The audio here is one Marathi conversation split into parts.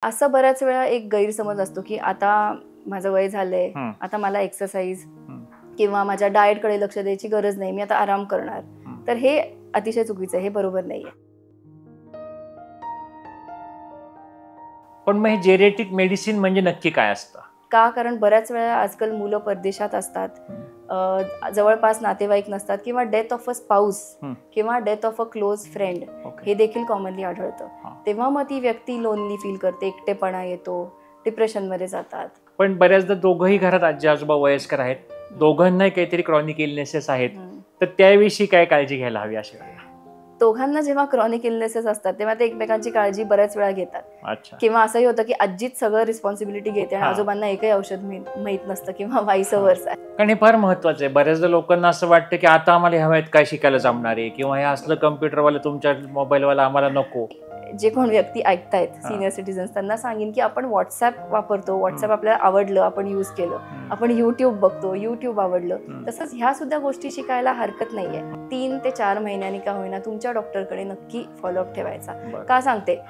असं बऱ्याच वेळा एक गैरसमज असतो की आता माझं वय झालंय, आता मला एक्सरसाइज किंवा माझ्या डाएटकडे लक्ष द्यायची गरज नाही, मी आता आराम करणार. तर हे अतिशय चुकीचं आहे, हे बरोबर नाहीये. पण मग हे जेनेटिक मेडिसिन म्हणजे नक्की काय असतं? का? कारण बऱ्याच वेळा आजकाल मुलं परदेशात असतात, जवळपास नातेवाईक नसतात किंवा डेथ ऑफ अ स्पाऊस किंवा death of a close friend हे देखील कॉमनली आढळतं. तेव्हा मग ती व्यक्ती लोनली फील करते, एकटेपणा येतो, डिप्रेशनमध्ये जातात. पण बऱ्याचदा दोघंही घरात आजी आजोबा वयस्कर आहेत, दोघांनाही काहीतरी क्रॉनिक इलनेसेस आहेत, तर त्याविषयी काय काळजी घ्यायला हवी अशा वेळेला? दोघांना जेव्हा क्रॉनिक इलनेसेस असतात तेव्हा ते एकमेकांची काळजी बऱ्याच वेळा घेतात. किंवा असंही होतं की आजीच सगळं रिस्पॉन्सिबिलिटी घेते आणि आजोबांना एकही औषध माहित नसतं किंवा वाईस वर्सा. कारण हे फार महत्वाचं आहे. बऱ्याचदा लोकांना असं वाटतं की आता आम्हाला ह्या वयात काय शिकायला जमणार आहे, किंवा हे असलं कम्प्युटरवाला तुमच्या मोबाईलवाला आम्हाला नको. जे कोण व्यक्ती ऐकतायत सिनियर सिटीजन्स त्यांना सांगेन की आपण व्हॉट्सअप वापरतो, व्हॉट्सअप आपल्याला आवडलं, आपण यूज केलं, आपण युट्यूब बघतो, युट्यूब आवडलं, तसंच ह्या सुद्धा गोष्टी शिकायला हरकत नाहीये. 3 ते 4 महिन्यांनी का होईना तुमच्या डॉक्टरकडे नक्की फॉलोअप ठेवायचा. का सांगते,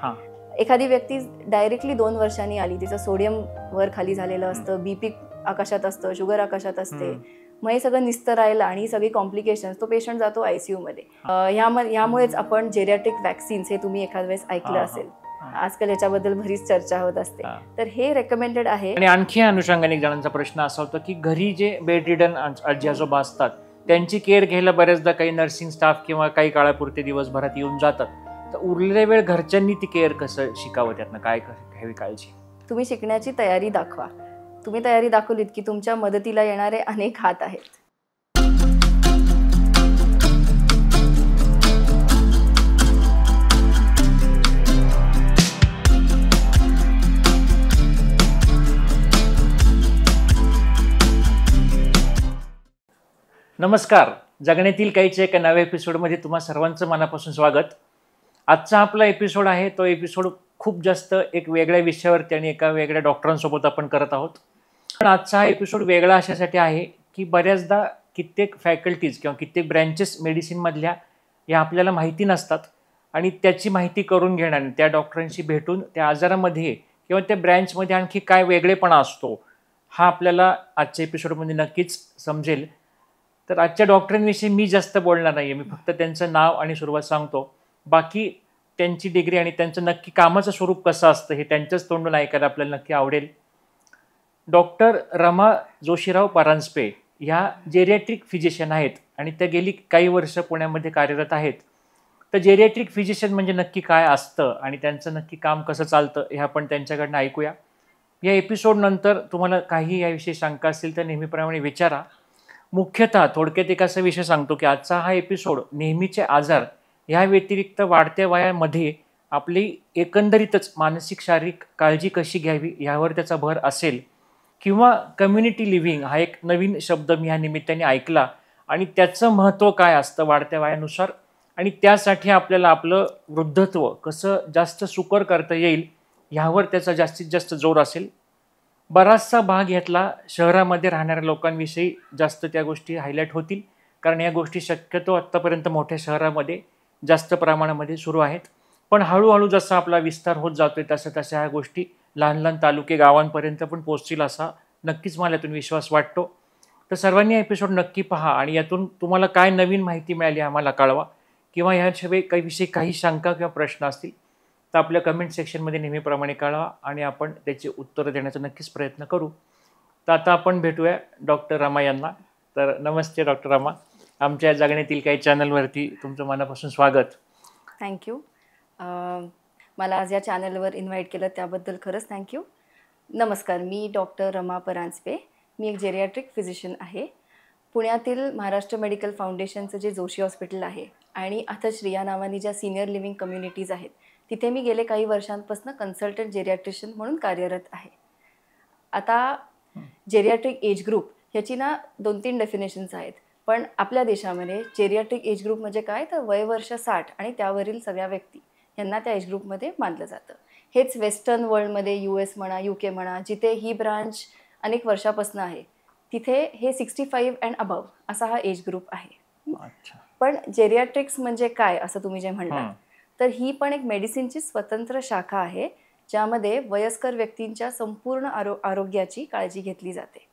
एखादी व्यक्ती डायरेक्टली 2 वर्षांनी आली, तिचं सोडियम वर खाली झालेलं असतं, बीपी आकाशात असतं, शुगर आकाशात असते, मग हे सगळं निस्तरायला आणि सगळी कॉम्प्लिकेशन्स, तो पेशंट जातो ICU मध्ये. यामुळेच आपण जेरियाट्रिक वॅक्सिन्स हे तुम्ही एखाद वेळेस ऐकलं असेल, आजकाल याच्याबद्दल बरीच चर्चा होत असते, तर हे रेकमेंडेड आहे. आणि आणखी अनुषंगाने जणांचा प्रश्न असा होता की घरी जे बेडरिडन आजी आजोबा असतात त्यांची केअर घ्यायला बऱ्याचदा काही नर्सिंग स्टाफ किंवा काही काळापुरते दिवसभरात येऊन जातात, तर उरलेल्या वेळ घरच्यांनी ती केअर कसं शिकावं, त्यातनं काय घ्यावी काळजी? तुम्ही शिकण्याची तयारी दाखवा. तुम्ही तयारी दाखवलीत की तुमच्या मदतीला येणारे अनेक हात आहेत. नमस्कार, जगण्यातील काहीच्या एका नव्या एपिसोडमध्ये तुम्हा सर्वांचं मनापासून स्वागत. आजचा आपला एपिसोड आहे तो एपिसोड खूप जास्त एक वेगळ्या विषयावरती आणि एका वेगळ्या डॉक्टरांसोबत आपण करत आहोत. पण आजचा हा एपिसोड वेगळा अशासाठी आहे की बऱ्याचदा कित्येक फॅकल्टीज किंवा कित्येक ब्रँचेस मेडिसिनमधल्या या आपल्याला माहिती नसतात, आणि त्याची माहिती करून घेणं, त्या डॉक्टरांशी भेटून त्या आजारामध्ये किंवा त्या ब्रँचमध्ये आणखी काय वेगळेपणा असतो हा आपल्याला आजच्या एपिसोडमध्ये नक्कीच समजेल. तर आजच्या डॉक्टरांविषयी मी जास्त बोलणार नाही आहे, मी फक्त त्यांचं नाव आणि सुरुवात सांगतो. बाकी त्यांची डिग्री आणि त्यांचं नक्की कामाचं स्वरूप कसं असतं हे त्यांच्याच तोंडून ऐकायला आपल्याला नक्की आवडेल. डॉक्टर रमा जोशीराव परांजपे ह्या जेरियाट्रिक फिजिशियन आहेत आणि त्या गेली काही वर्ष पुण्यामध्ये कार्यरत आहेत. तर जेरियाट्रिक फिजिशियन म्हणजे नक्की काय असतं आणि त्यांचं नक्की काम कसं चालतं हे आपण त्यांच्याकडनं ऐकूया. या एपिसोडनंतर तुम्हाला काही याविषयी शंका असतील तर नेहमीप्रमाणे विचारा. मुख्यतः थोडक्यात एक असा विषय सांगतो की आजचा हा एपिसोड नेहमीचे आजार ह्या व्यतिरिक्त वाढत्या वयामध्ये आपली एकंदरीतच मानसिक शारीरिक काळजी कशी घ्यावी यावर त्याचा भर असेल, किंवा कम्युनिटी लिव्हिंग हा एक नवीन शब्द मी ह्या निमित्ताने ऐकला आणि त्याचं महत्त्व काय असतं वाढत्या वयानुसार, आणि त्यासाठी आपल्याला आपलं वृद्धत्व कसं जास्त सुकर करता येईल ह्यावर त्याचा जास्तीत जास्त जोर असेल. बराचसा भाग यातला शहरामध्ये राहणाऱ्या लोकांविषयी जास्त त्या गोष्टी हायलाईट होतील, कारण या गोष्टी शक्यतो आत्तापर्यंत मोठ्या शहरामध्ये जास्त प्रमाणामध्ये सुरू आहेत. पण हळूहळू जसा आपला विस्तार होत जातोय तसं ह्या गोष्टी लहान लहान तालुके गावांपर्यंत पण पोहोचतील असा नक्कीच मला यातून विश्वास वाटतो. तर सर्वांनी हा एपिसोड नक्की पहा आणि यातून तुम्हाला काय नवीन माहिती मिळाली आम्हाला कळवा, किंवा ह्याशिवाय काही विषयी काही शंका किंवा प्रश्न असतील तर आपल्या कमेंट सेक्शनमध्ये नेहमीप्रमाणे कळवा आणि आपण त्याची उत्तरं देण्याचा नक्कीच प्रयत्न करू. तर आता आपण भेटूया डॉक्टर रमा यांना. तर नमस्ते डॉक्टर रमा, आमच्या जगण्यातील काही चॅनलवरती तुमचं मनापासून स्वागत. थँक्यू. मला आज या चॅनलवर इन्व्हाइट केलं त्याबद्दल खरंच थँक्यू. नमस्कार, मी डॉक्टर रमा परांजपे. मी एक जेरियाट्रिक फिजिशियन आहे. पुण्यातील महाराष्ट्र मेडिकल फाउंडेशनचं जे जोशी हॉस्पिटल आहे आणि अथश्री या नावाने ज्या सिनियर लिव्हिंग कम्युनिटीज आहेत तिथे मी गेले काही वर्षांपासून कन्सल्टंट जेरियाट्रिशियन म्हणून कार्यरत आहे. आता जेरियाट्रिक एज ग्रुप ह्याची ना 2-3 डेफिनेशन्स आहेत, पण आपल्या देशामध्ये जेरियाट्रिक एज ग्रुप म्हणजे काय, तर वयवर्ष 60 आणि त्यावरील सगळ्या व्यक्ती यांना त्या एज ग्रुपमध्ये मानलं जातं. हेच वेस्टर्न वर्ल्डमध्ये US म्हणा, UK म्हणा, जिथे ही ब्रांच अनेक वर्षापासून आहे तिथे हे 65 अँड अबव असा हा एज ग्रुप आहे. पण जेरियाट्रिक्स म्हणजे काय असं तुम्ही जे म्हणलात, तर ही पण एक मेडिसिनची स्वतंत्र शाखा आहे ज्यामध्ये वयस्कर व्यक्तींच्या संपूर्ण आरोग्याची काळजी घेतली जाते.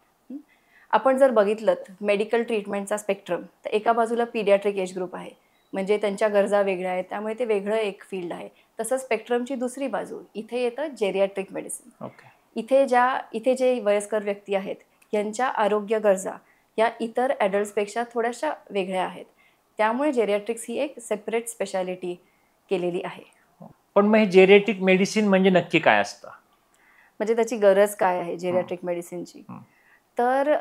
आपण जर बघितलं मेडिकल ट्रीटमेंटचा स्पेक्ट्रम, तर एका बाजूला पीडियाट्रिक एज ग्रुप आहे, म्हणजे त्यांच्या गरजा वेगळ्या आहेत, त्यामुळे ते वेगळं एक फील्ड आहे. तसंच स्पेक्ट्रमची दुसरी बाजू इथे येतं जेरियाट्रिक मेडिसिन. इथे जे वयस्कर व्यक्ती आहेत यांच्या आरोग्य गरजा या इतर ॲडल्ट्सपेक्षा थोड्याशा वेगळ्या आहेत, त्यामुळे जेरियाट्रिक्स ही एक सेपरेट स्पेशालिटी केलेली आहे. पण मग हे जेरियाट्रिक मेडिसिन म्हणजे नक्की काय असतं? म्हणजे त्याची गरज काय आहे जेरियाट्रिक मेडिसिनची? तर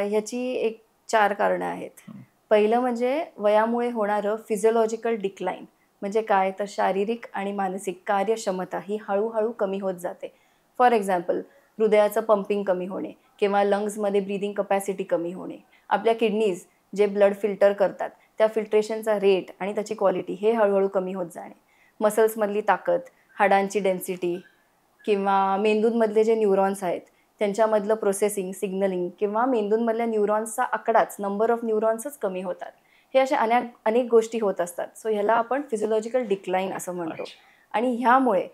ह्याची एक 4 कारणं आहेत. पहिलं म्हणजे वयामुळे होणारं फिजिओलॉजिकल डिक्लाइन. म्हणजे काय, तर शारीरिक आणि मानसिक कार्यक्षमता ही हळूहळू कमी होत जाते. फॉर एक्झाम्पल, हृदयाचं पंपिंग कमी होणे किंवा लंग्समध्ये ब्रीदिंग कपॅसिटी कमी होणे. आपल्या किडनीज जे ब्लड फिल्टर करतात त्या फिल्ट्रेशनचा रेट आणि त्याची क्वालिटी हे हळूहळू कमी होत जाणे. मसल्समधली ताकद, हाडांची डेन्सिटी किंवा मेंदूंमधले जे न्यूरॉन्स आहेत त्यांच्यामधलं प्रोसेसिंग, सिग्नलिंग किंवा मेंदूंमधल्या न्यूरॉन्सचा आकडाच, नंबर ऑफ न्यूरॉन्सच कमी होतात. हे अशा अनेक गोष्टी होत असतात. सो ह्याला आपण फिजिओलॉजिकल डिक्लाइन असं म्हणतो. आणि ह्यामुळे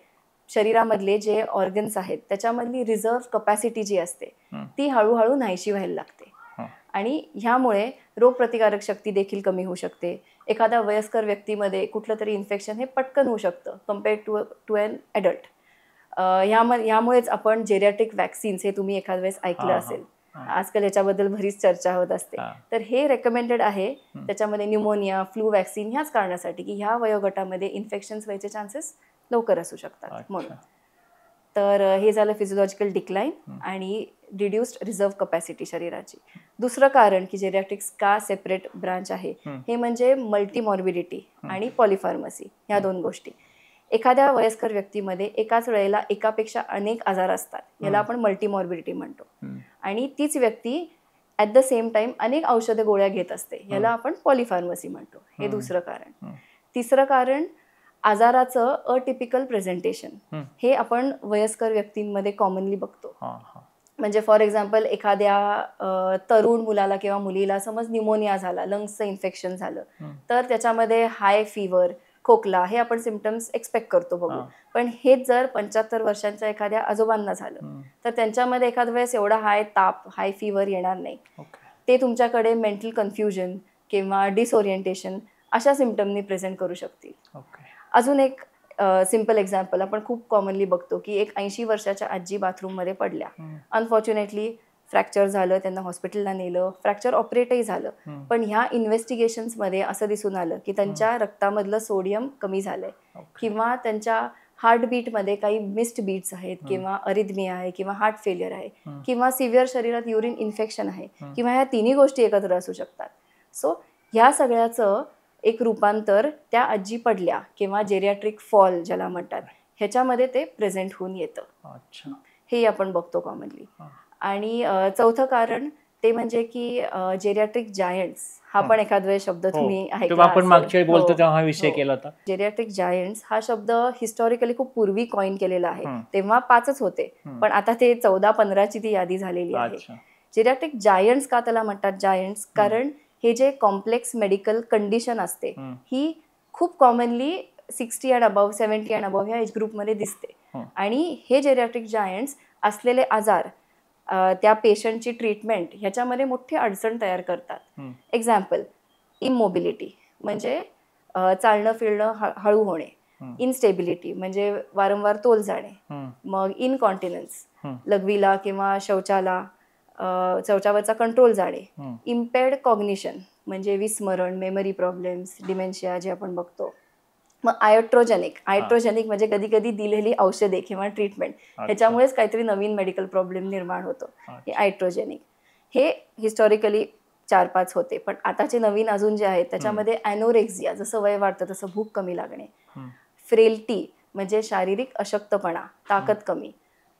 शरीरामधले जे ऑर्गन्स आहेत त्याच्यामधली रिझर्व्ह कपॅसिटी जी असते ती हळूहळू नाहीशी व्हायला लागते. आणि ह्यामुळे रोगप्रतिकारक शक्ती देखील कमी होऊ शकते. एखाद्या वयस्कर व्यक्तीमध्ये कुठलं तरी इन्फेक्शन हे पटकन होऊ शकतं कम्पेअर्ड टू एन ॲडल्ट. ह्यामुळेच आपण जेरियाट्रिक वॅक्सिन्स हे तुम्ही एखाद्या वेळेस ऐकलं असेल. आजकाल याच्याबद्दल बरीच चर्चा होत असते. तर हे रेकमेंडेड आहे. त्याच्यामध्ये न्यूमोनिया, फ्लू वॅक्सिन ह्याच कारणासाठी की ह्या वयोगटामध्ये इन्फेक्शन्स व्हायचे चान्सेस लवकर असू शकतात म्हणून. तर हे झालं फिजिओलॉजिकल डिक्लाइन आणि रिड्युस्ड रिझर्व्ह कपॅसिटी शरीराची. दुसरं कारण की जेरियाट्रिक्स का सेपरेट ब्रांच आहे हे म्हणजे मल्टीमॉर्बिडिटी आणि पॉलिफार्मसी ह्या 2 गोष्टी. एखाद्या वयस्कर व्यक्तीमध्ये एकाच वेळेला एकापेक्षा अनेक आजार असतात, याला आपण मल्टीमॉर्बिडिटी म्हणतो. आणि तीच व्यक्ती ॲट द सेम टाइम अनेक औषधे गोळ्या घेत असते, याला आपण पॉलिफार्मसी म्हणतो. हे दुसरं कारण. तिसरं कारण आजाराचं अटिपिकल प्रेझेंटेशन. हे आपण वयस्कर व्यक्तींमध्ये कॉमनली बघतो. म्हणजे फॉर एक्झाम्पल, एखाद्या तरुण मुलाला किंवा मुलीला समज न्यूमोनिया झाला, लंग्सचं इन्फेक्शन झालं, तर त्याच्यामध्ये हाय फीवर, खोकला हे आपण सिम्पटम्स एक्सपेक्ट करतो बघू. पण हेच जर 75 वर्षांच्या एखाद्या आजोबांना झालं तर त्यांच्यामध्ये एखाद्या वेळेस एवढा ताप, हाय फीवर येणार नाही. ते तुमच्याकडे मेंटल कन्फ्युजन किंवा डिसओरिएंटेशन अशा सिम्पटमनी प्रेझेंट करू शकतील. अजून एक सिम्पल एक्झाम्पल आपण खूप कॉमनली बघतो की एक 80 वर्षाच्या आजी बाथरूममध्ये पडल्या. अनफॉर्च्युनेटली फ्रॅक्चर झालं, त्यांना हॉस्पिटलला नेलं, फ्रॅक्चर ऑपरेटही झालं. पण ह्या इन्व्हेस्टिगेशन्समध्ये असं दिसून आलं की त्यांच्या रक्तामधलं सोडियम कमी झालंय किंवा त्यांच्या हार्टबीटमध्ये काही मिस्ड बीट्स आहेत किंवा अरिथमिया आहे किंवा हार्ट फेलियर आहे किंवा सिव्हिअर शरीरात युरिन इन्फेक्शन आहे किंवा ह्या तिन्ही गोष्टी एकत्र असू शकतात. सो ह्या सगळ्याचं एक रूपांतर त्या आजी पडल्या किंवा जेरियाट्रिक फॉल ज्याला म्हणतात ह्याच्यामध्ये ते प्रेझेंट होऊन येतं. हे आपण बघतो कॉमनली. आणि चौथं कारण ते म्हणजे की जेरियाट्रिक जायंट्स हा पण एखाद वेळेस शब्द तुम्ही ऐकला आपण मागच्या वेळी बोलतो तेव्हा हा विषय केला होता. जेरियाट्रिक जायंट्स हा शब्द हिस्टॉरिकली खूप पूर्वी कॉइन केलेला आहे. तेव्हा 5च होते, पण आता ते 14-15ची ती यादी झालेली आहे. जेरियाट्रिक जायंट्स का त्याला म्हणतात जायंट्स? कारण हे जे कॉम्प्लेक्स मेडिकल कंडिशन असते ही खूप commonly 60 and above, 70 and above ह्या एज ग्रुपमध्ये दिसते. आणि हे जेरियाट्रिक जायंट्स असलेले आजार त्या पेशंटची ट्रीटमेंट ह्याच्यामध्ये मोठी अडचण तयार करतात. एक्झाम्पल, इमोबिलिटी म्हणजे चालणं फिरणं हळू होणे, इनस्टेबिलिटी म्हणजे वारंवार तोल जाणे, मग इनकॉन्टिनन्स लघवीला किंवा शौचावरचा कंट्रोल जाणे, इम्पेर्ड कॉग्निशन म्हणजे विस्मरण, मेमरी प्रॉब्लेम्स, डिमेन्शिया जे आपण बघतो. मग आयट्रोजेनिक म्हणजे कधी कधी दिलेली औषधे किंवा ट्रीटमेंट ह्याच्यामुळेच काहीतरी नवीन मेडिकल प्रॉब्लेम निर्माण होतो. हे आयट्रोजेनिक. हे हिस्टॉरिकली 4-5 होते, पण आताचे नवीन अजून जे आहेत त्याच्यामध्ये ॲनोरेक्झिया, जसं वय वाढतं तसं भूक कमी लागणे, फ्रेल्टी म्हणजे शारीरिक अशक्तपणा, ताकद कमी,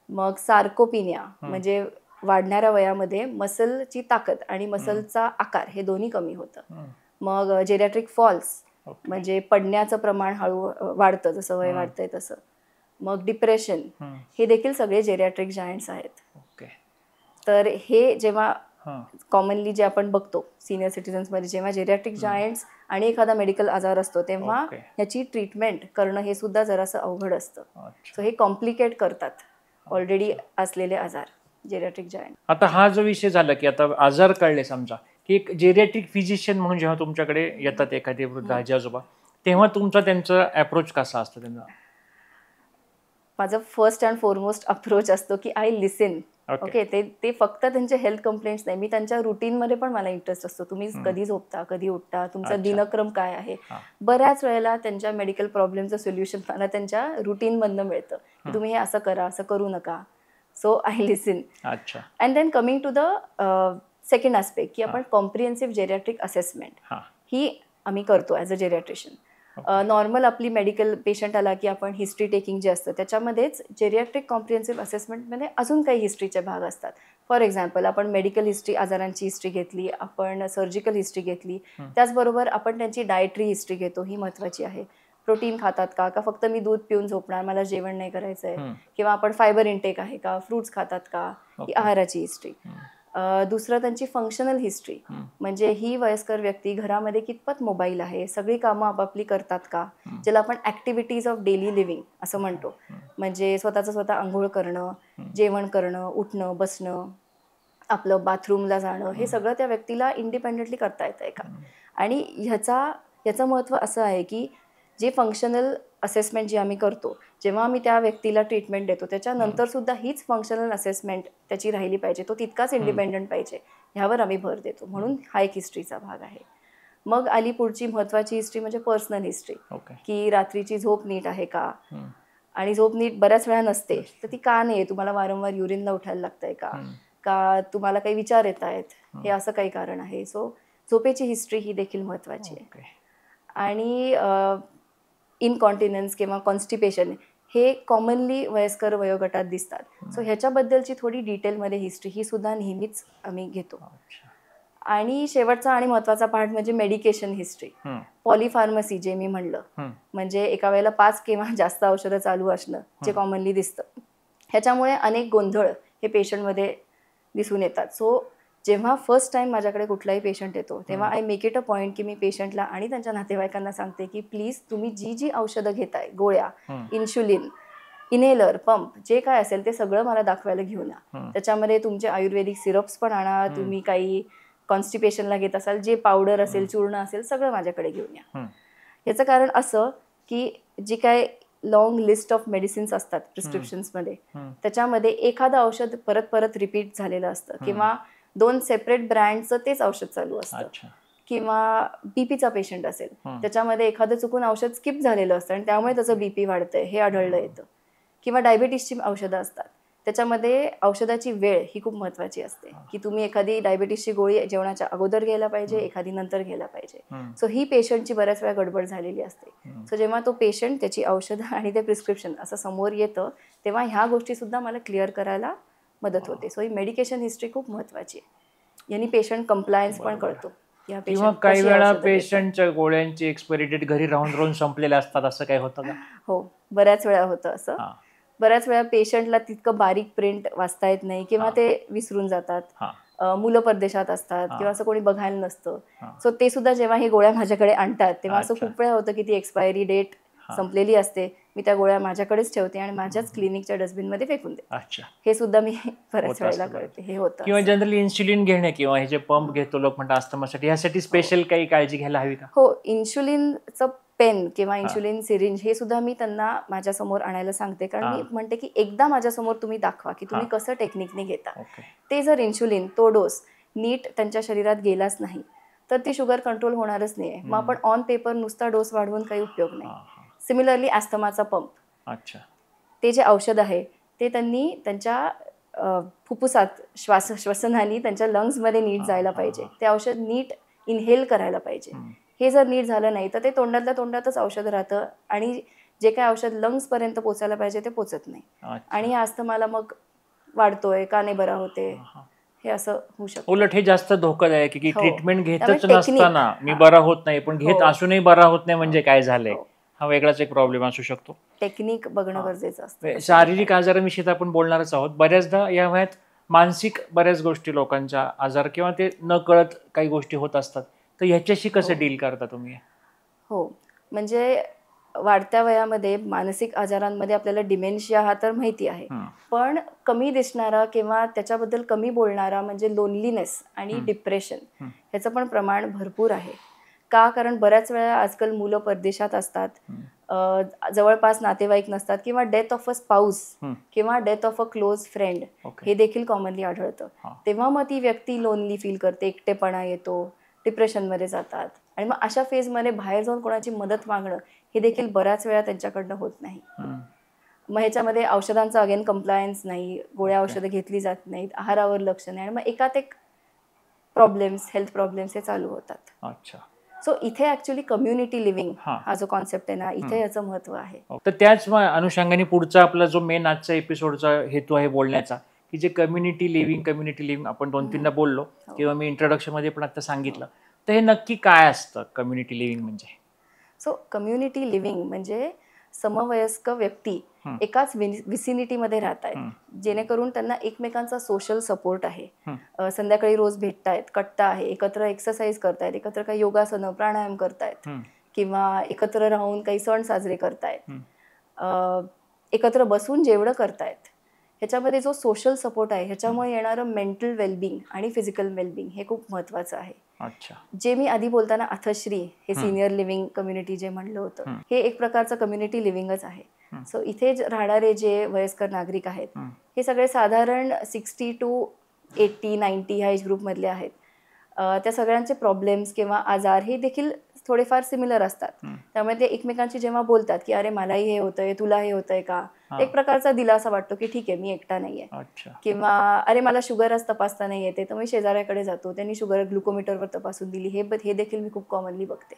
मग सार्कोपिनिया म्हणजे वाढणाऱ्या वयामध्ये मसलची ताकद आणि मसलचा आकार हे दोन्ही कमी होतं. मग जेरियाट्रिक फॉल्स म्हणजे पडण्याचं प्रमाण हळू वाढतं जसं वय वाढतंय तसं. मग डिप्रेशन, हे देखील सगळे जेरियाट्रिक जायंट्स आहेत. तर हे जेव्हा हां. कॉमनली जे आपण बघतो सिनियर सिटीजन्समध्ये, जेव्हा जेरियाट्रिक जायंट्स आणि एखादा मेडिकल आजार असतो तेव्हा ओके. ह्याची ट्रीटमेंट करणं हे सुद्धा जरासं अवघड असतं. अच्छा. सो हे कॉम्प्लिकेट करतात ऑलरेडी असलेले आजार जेरियाट्रिक जायंट. आता हा जो विषय झाला की आता आजार कळले समजा की एक जेरियाट्रिक फिजिशियन म्हणून जेव्हा तुमच्याकडे येतात एखादे वृद्ध आजी आजोबा, तेव्हा तुमचा त्यांचा अप्रोच कसा असतो त्यांचा? माझं फर्स्ट अँड फॉरमोस्ट अप्रोच असतो की आय लिसन. ओके, ते फक्त त्यांचे हेल्थ कंप्लेंट्स नाही, मी त्यांच्या रुटीनमध्ये पण मला इंटरेस्ट असतो. तुम्ही कधी झोपता, कधी उठता, तुमचा दिनक्रम काय आहे. बऱ्याच वेळेला त्यांच्या मेडिकल प्रॉब्लेमचं सोल्युशन मला त्यांच्या रुटीनमधनं मिळतं की तुम्ही हे असं करा, असं करू नका. So I listen. अच्छा. And then coming to the second aspect की आपण कॉम्प्रिहेन्सिव्ह जेरियाट्रिक असेसमेंट ही आम्ही करतो ॲज अ जेरियाट्रिशियन. नॉर्मल आपली मेडिकल पेशंट आला की आपण हिस्ट्री टेकिंग जे असतं त्याच्यामध्येच जेरियाट्रिक कॉम्प्रिहेन्सिव्ह असेसमेंटमध्ये अजून काही हिस्ट्रीचे भाग असतात. फॉर एक्झाम्पल आपण मेडिकल हिस्ट्री, आजारांची हिस्ट्री घेतली, आपण सर्जिकल हिस्ट्री घेतली, त्याचबरोबर आपण त्यांची डायटरी हिस्ट्री घेतो, ही महत्त्वाची आहे. प्रोटीन खातात का फक्त मी दूध पिऊन झोपणार, मला जेवण नाही करायचं आहे, किंवा आपण फायबर इंटेक आहे का, फ्रूट्स खातात का, ही आहाराची हिस्ट्री. दुसरं त्यांची फंक्शनल हिस्ट्री, म्हणजे ही वयस्कर व्यक्ती घरामध्ये कितपत मोबाईल आहे, सगळी कामं आपापली करतात का, ज्याला आपण ॲक्टिव्हिटीज ऑफ डेली लिव्हिंग असं म्हणतो. म्हणजे स्वतःचं स्वतः आंघोळ करणं, जेवण करणं, उठणं, बसणं, आपलं बाथरूमला जाणं, हे सगळं त्या व्यक्तीला इंडिपेंडेंटली करता येतं आहे का. आणि ह्याचं महत्त्व असं आहे की जे फंक्शनल असेसमेंट जे आम्ही करतो, जेव्हा आम्ही त्या व्यक्तीला ट्रीटमेंट देतो त्याच्यानंतर सुद्धा हीच फंक्शनल असेसमेंट त्याची राहिली पाहिजे, तो तितकाच इंडिपेंडंट पाहिजे, ह्यावर आम्ही भर देतो. म्हणून हा एक हिस्ट्रीचा भाग आहे. मग आली पुढची महत्त्वाची हिस्ट्री म्हणजे पर्सनल हिस्ट्री, की रात्रीची झोप नीट आहे का, आणि झोप नीट बऱ्याच वेळा नसते तर ती का नाही आहे, तुम्हाला वारंवार युरिनला उठायला लागतंय का तुम्हाला काही विचार येत आहेत, हे असं काही कारण आहे. सो झोपेची हिस्ट्री ही देखील महत्त्वाची आहे. आणि इनकॉन्टिनन्स किंवा कॉन्स्टिपेशन हे कॉमनली वयस्कर वयोगटात दिसतात. सो ह्याच्याबद्दलची थोडी डिटेलमध्ये हिस्ट्री ही सुद्धा नेहमीच आम्ही घेतो. आणि शेवटचा आणि महत्त्वाचा पार्ट म्हणजे मेडिकेशन हिस्ट्री, पॉलिफार्मसी जे मी म्हणलं, म्हणजे एका वेळेला 5 किंवा जास्त औषधं चालू असणं जे कॉमनली दिसतं. ह्याच्यामुळे अनेक गोंधळ हे पेशंटमध्ये दिसून येतात. सो जेव्हा फर्स्ट टाइम माझ्याकडे कुठलाही पेशंट येतो तेव्हा I make it a point की मी पेशंटला आणि त्यांच्या नातेवाईकांना सांगते की प्लीज तुम्ही जी औषधं घेताय, गोळ्या, इन्शुलिन, इनहेलर, पंप, जे काय असेल ते सगळं मला दाखवायला घेऊन या. त्याच्यामध्ये तुमचे आयुर्वेदिक सिरप्स पण आणा, तुम्ही काही कॉन्स्टिपेशनला घेत असाल, जे पावडर असेल, चूर्ण असेल, सगळं माझ्याकडे घेऊन या. याचं कारण असं की जी काय लॉंग लिस्ट ऑफ मेडिसिन्स असतात प्रिस्क्रिप्शन्समध्ये, त्याच्यामध्ये एखादं औषध परत परत रिपीट झालेलं असतं, किंवा 2 सेपरेट ब्रँडचं तेच औषध चालू असतं, किंवा बीपीचा पेशंट असेल त्याच्यामध्ये एखादं चुकून औषध स्किप झालेलं असतं आणि त्यामुळे त्याचं बीपी वाढतंय हे आढळलं येतं, किंवा डायबिटीसची औषधं असतात त्याच्यामध्ये औषधाची वेळ ही खूप महत्त्वाची असते, की तुम्ही एखादी डायबिटीसची गोळी जेवणाच्या अगोदर घ्यायला पाहिजे, एखादी नंतर घ्यायला पाहिजे. सो ही पेशंटची बऱ्याच वेळा गडबड झालेली असते. सो जेव्हा तो पेशंट त्याची औषधं आणि ते प्रिस्क्रिप्शन असं समोर येतं तेव्हा ह्या गोष्टीसुद्धा मला क्लिअर करायला मदत होते. सो ही मेडिकेशन हिस्ट्री खूप महत्त्वाची आहे. यांनी पेशंट कंप्लायन्स पण कळतो. किंवा काही वेळा पेशंटच्या गोळ्यांची एक्सपायरी डेट घरी राहून राहून असतात, असं काय होतं का? हो, बऱ्याच वेळा होतं असं. बऱ्याच वेळा पेशंटला तितकं बारीक प्रिंट वाचता येत नाही किंवा ते विसरून जातात, मुलं परदेशात असतात किंवा असं कोणी बघायला नसतं. सो ते सुद्धा जेव्हा ही गोळ्या माझ्याकडे आणतात तेव्हा असं खूप वेळा होतं की ती एक्सपायरी डेट संपलेली असते, मी त्या गोळ्या माझ्याकडेच ठेवते आणि माझ्याच क्लिनिकच्या डस्टबिनमध्ये फेकून देते. हे सुद्धा मी बऱ्याच वेळेला करते. हे होतं. किंवा जनरली इन्सुलिन घेणे किंवा हे जे पंप घेतो लोक म्हणतात अस्थमासाठी, यासाठी स्पेशल काही काळजी घ्यायला हवी का? हो, इन्शुलिनचं पेन किंवा इन्शुलिन सिरिंज हे सुद्धा मी त्यांना माझ्यासमोर आणायला सांगते, कारण मी म्हणते की एकदा माझ्यासमोर तुम्ही दाखवा की तुम्ही कसं टेक्निकने घेता. ते जर इन्शुलिन तो डोस नीट त्यांच्या शरीरात गेलाच नाही तर ती शुगर कंट्रोल होणारच नाही. मग आपण ऑन पेपर नुसता डोस वाढवून काही उपयोग नाही. सिमिलरली अस्थमाचा पंप, ते जे औषध आहे ते त्यांनी त्यांच्या फुफ्फुसात श्वसनाने त्यांच्या लंग्समध्ये नीट जायला पाहिजे, ते औषध नीट इनहेल करायला पाहिजे. हे जर नीट झालं नाही तर ते तोंडातल्या तोंडातच औषध राहतं आणि जे काय औषध लंग्सपर्यंत पोचायला पाहिजे ते पोचत नाही, आणि या अस्थमाला मग वाढतोय का नाही बरा होते, हे असं होऊ शकतं. उलट हे जास्त धोकादायक की ट्रीटमेंट घेतच नसताना मी बरा होत नाही, पण घेत असूनही बरा होत नाही, म्हणजे काय झालंय, हा वेगळाच एक प्रॉब्लेम असू शकतो. टेक्निक बघणं गरजेचं असतं. शारीरिक आजाराविषयी आपण बोलणारच आहोत. बऱ्याचदा या वयात मानसिक बऱ्याच गोष्टी लोकांच्या आजार किंवा ते न कळत काही गोष्टी होत असतात, तर ह्याच्याशी कसं डील करता तुम्ही? हो, म्हणजे वाढत्या वयामध्ये मानसिक आजारांमध्ये आपल्याला डिमेन्शिया हा तर माहिती आहे. पण कमी दिसणारा किंवा त्याच्याबद्दल कमी बोलणारा म्हणजे लोनलीनेस आणि डिप्रेशन ह्याचं पण प्रमाण भरपूर आहे. का? कारण बऱ्याच वेळा आजकाल मुलं परदेशात असतात, जवळपास नातेवाईक नसतात किंवा डेथ ऑफ अ स्पाऊस किंवा death of a close friend हे देखील कॉमनली आढळतं. तेव्हा मग ती व्यक्ती लोनली फील करते, एकटेपणा येतो, डिप्रेशनमध्ये जातात आणि मग अशा फेजमध्ये बाहेर जाऊन कोणाची मदत मागणं हे देखील बऱ्याच वेळा त्यांच्याकडनं होत नाही. मग ह्याच्यामध्ये औषधांचा अगेन कंप्लायन्स नाही, गोळ्या औषधं घेतली जात नाहीत, आहारावर लक्ष नाही आणि मग एकात एक प्रॉब्लेम्स, हेल्थ प्रॉब्लेम्स हे चालू होतात. अच्छा. सो इथे ऍक्च्युली कम्युनिटी लिव्हिंग हा जो कॉन्सेप्ट आहे ना, इथे याचं महत्व आहे. तर त्याच अनुषंगाने पुढचा आपला जो मेन आजचा एपिसोडचा हेतू आहे बोलण्याचा, की जे कम्युनिटी लिव्हिंग आपण 2-3दा बोललो किंवा मी इंट्रोडक्शन मध्ये पण आता सांगितलं, तर हे नक्की काय असतं कम्युनिटी लिव्हिंग म्हणजे? सो कम्युनिटी लिव्हिंग म्हणजे समवयस्क व्यक्ती एकाच विसिनिटीमध्ये राहत आहेत, जेणेकरून त्यांना एकमेकांचा सोशल सपोर्ट आहे. संध्याकाळी रोज भेटतायत, कट्टा आहे, एकत्र एक्सरसाइज करतायत, एकत्र काही योगासनं, प्राणायाम करतायत किंवा एकत्र राहून काही सण साजरे करतायत, एकत्र बसून जेवणं करतायत. ह्याच्यामध्ये जो सोशल सपोर्ट आहे ह्याच्यामुळे येणारं मेंटल वेलबिंग आणि फिजिकल वेलबिंग हे खूप महत्वाचं आहे. अच्छा. जे मी आधी बोलताना अथश्री हे सिनियर लिव्हिंग कम्युनिटी जे म्हणलं होतं, हे एक प्रकारचं कम्युनिटी लिव्हिंगच आहे. सो इथे राहणारे जे वयस्कर नागरिक आहेत हे सगळे साधारण 60 to 80-90 ह्या एज ग्रुपमधले आहेत. त्या सगळ्यांचे प्रॉब्लेम्स किंवा आजार हे देखील थोडेफार सिमिलर असतात. त्यामुळे ते एकमेकांशी जेव्हा बोलतात की अरे मलाही हे होतंय, तुला हे होतंय का, एक प्रकारचा दिलासा वाटतो की ठीक आहे मी एकटा नाहीये. किंवा अरे मला शुगरच तपासता नाही येते, तर मी शेजाऱ्याकडे जातो, त्यांनी शुगर ग्लुकोमीटरवर तपासून दिली, हे देखील मी खूप कॉमनली बघते.